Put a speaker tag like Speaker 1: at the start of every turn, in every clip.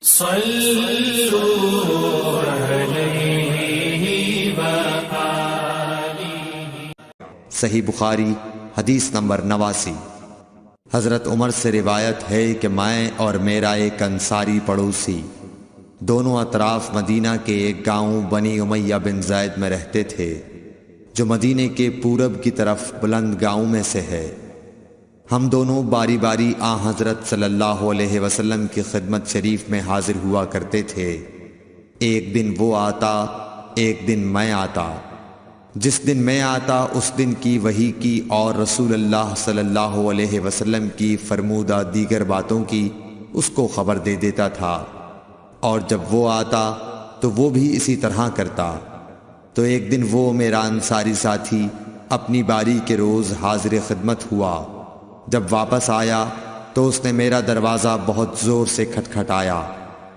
Speaker 1: صحیح بخاری حدیث نمبر 89۔ حضرت عمر سے روایت ہے کہ میں اور میرا ایک انصاری پڑوسی دونوں اطراف مدینہ کے ایک گاؤں بنی امیہ بن زید میں رہتے تھے، جو مدینے کے پورب کی طرف بلند گاؤں میں سے ہے۔ ہم دونوں باری باری حضرت صلی اللہ علیہ وسلم کی خدمت شریف میں حاضر ہوا کرتے تھے۔ ایک دن وہ آتا، ایک دن میں آتا۔ جس دن میں آتا اس دن کی وحی کی اور رسول اللہ صلی اللہ علیہ وسلم کی فرمودہ دیگر باتوں کی اس کو خبر دے دیتا تھا، اور جب وہ آتا تو وہ بھی اسی طرح کرتا۔ تو ایک دن وہ میرا انصاری ساتھی اپنی باری کے روز حاضر خدمت ہوا۔ جب واپس آیا تو اس نے میرا دروازہ بہت زور سے کھٹکھٹایا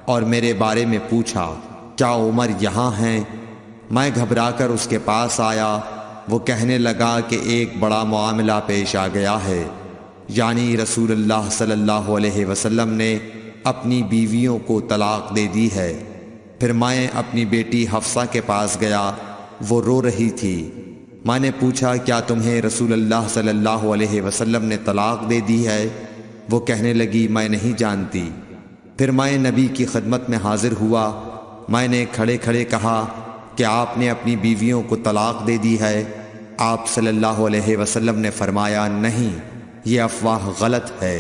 Speaker 1: اور میرے بارے میں پوچھا، کیا عمر یہاں ہیں؟ میں گھبرا کر اس کے پاس آیا۔ وہ کہنے لگا کہ ایک بڑا معاملہ پیش آ گیا ہے، یعنی رسول اللہ صلی اللہ علیہ وسلم نے اپنی بیویوں کو طلاق دے دی ہے۔ پھر میں اپنی بیٹی حفصہ کے پاس گیا، وہ رو رہی تھی۔ میں نے پوچھا، کیا تمہیں رسول اللہ صلی اللہ علیہ وسلم نے طلاق دے دی ہے؟ وہ کہنے لگی، میں نہیں جانتی۔ پھر میں نبی کی خدمت میں حاضر ہوا۔ میں نے کھڑے کھڑے کہا کہ آپ نے اپنی بیویوں کو طلاق دے دی ہے؟ آپ صلی اللہ علیہ وسلم نے فرمایا، نہیں، یہ افواہ غلط ہے۔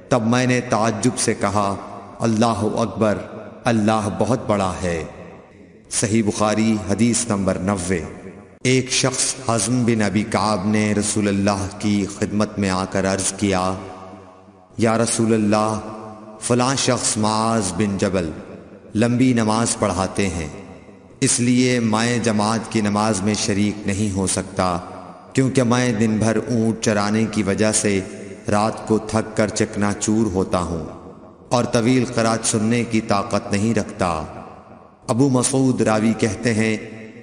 Speaker 1: تب میں نے تعجب سے کہا، اللہ اکبر، اللہ بہت بڑا ہے۔ صحیح بخاری حدیث نمبر 90۔ ایک شخص حزم بن ابی کعب نے رسول اللہ کی خدمت میں آ کر عرض کیا، یا رسول اللہ، فلاں شخص معاذ بن جبل لمبی نماز پڑھاتے ہیں، اس لیے میں جماعت کی نماز میں شریک نہیں ہو سکتا، کیونکہ میں دن بھر اونٹ چرانے کی وجہ سے رات کو تھک کر چکنا چور ہوتا ہوں اور طویل قرات سننے کی طاقت نہیں رکھتا۔ ابو مسعود راوی کہتے ہیں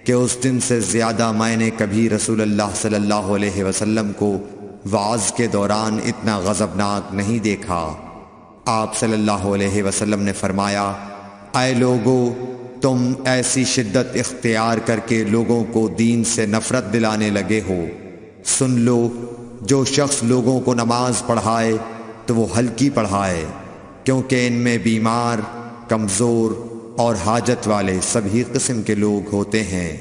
Speaker 1: کہ اس دن سے زیادہ میں نے کبھی رسول اللہ صلی اللہ علیہ وسلم کو وعظ کے دوران اتنا غضبناک نہیں دیکھا۔ آپ صلی اللہ علیہ وسلم نے فرمایا، اے لوگو، تم ایسی شدت اختیار کر کے لوگوں کو دین سے نفرت دلانے لگے ہو۔ سن لو، جو شخص لوگوں کو نماز پڑھائے تو وہ ہلکی پڑھائے، کیونکہ ان میں بیمار، کمزور اور حاجت والے سبھی قسم کے لوگ ہوتے ہیں۔